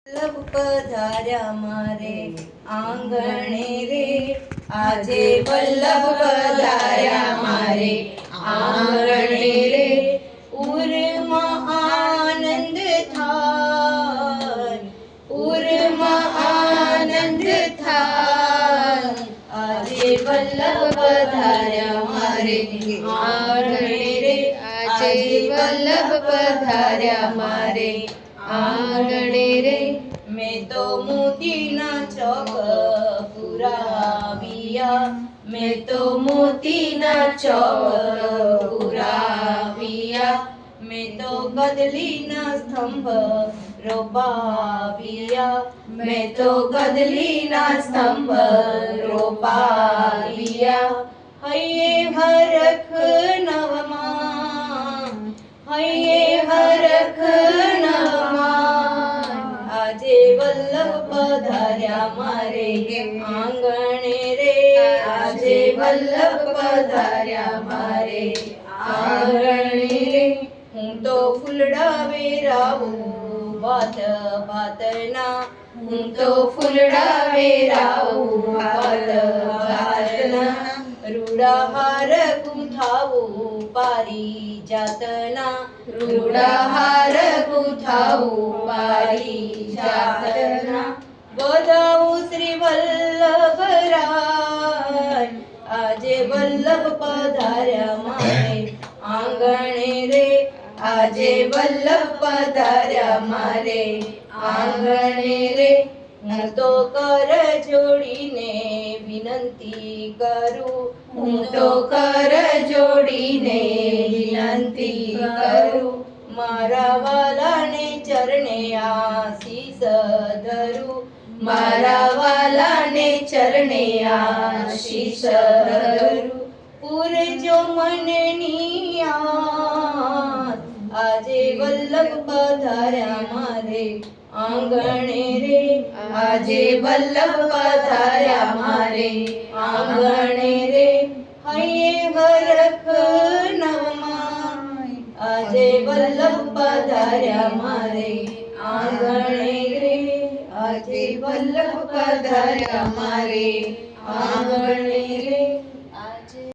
વલ્લભ પધાર્યા મારે આંગણે રે, આજે વલ્લભ પધાર્યા મારે આંગણે રે. ઉરમાં આનંદ થાય, ઉરમાં આનંદ થાય, આજે વલ્લભ પધાર્યા મારે આંગણે રે, આજે વલ્લભ પધાર્યા મારે આંગણે રે. મેં તો મોતીના ચોક પુરાવ્યા, મેં તો મોતીના ચોક પુરાવ્યા, મેં તો કદલીના સ્તંભ રોપાવ્યા, મેં તો કદલીના સ્તંભ રોપાવ્યા. હૈયે હરખ નવમાં, હૈયે હરખ નવમાં, આજે વલ્લભ પધાર્યા મારે આંગણે રે, આજે વલ્લભ પધાર્યા મારે આંગણે રે. હું તો ફૂલડા વેરાવું ભાત ભાતના, હું તો ફૂલડા વેરાવું ભાત ભાતના, રૂડા હાર ગુંથાવું પારિજાતના, રૂડા હાર ગુંથાવું પારિજાતના. વધાવું શ્રી વલ્લભરાય, આજે વલ્લભ પધાર્યા મારે આંગણે રે, આજે વલ્લભ પધાર્યા મારે આંગણે રે. હું તો કર જોડીને વિનંતી કરું, હું તો કર જોડીને વિનંતી કરું, મારા વાલાને ચરણે આશીષ ધરું, મારા વાલાને ચરણે આશીષ ધરું. પૂરજો મનની આસ, આજે વલ્લભ પધાર્યા મારે આંગણે રે, આજે વલ્લભ પધાર્યા મારે આંગણે રે. હૈયે હરખ નવમાં, આજે વલ્લભ પધાર્યા મારે આંગણે રે, આજે વલ્લભ પધાર્યા મારે આંગણે રે.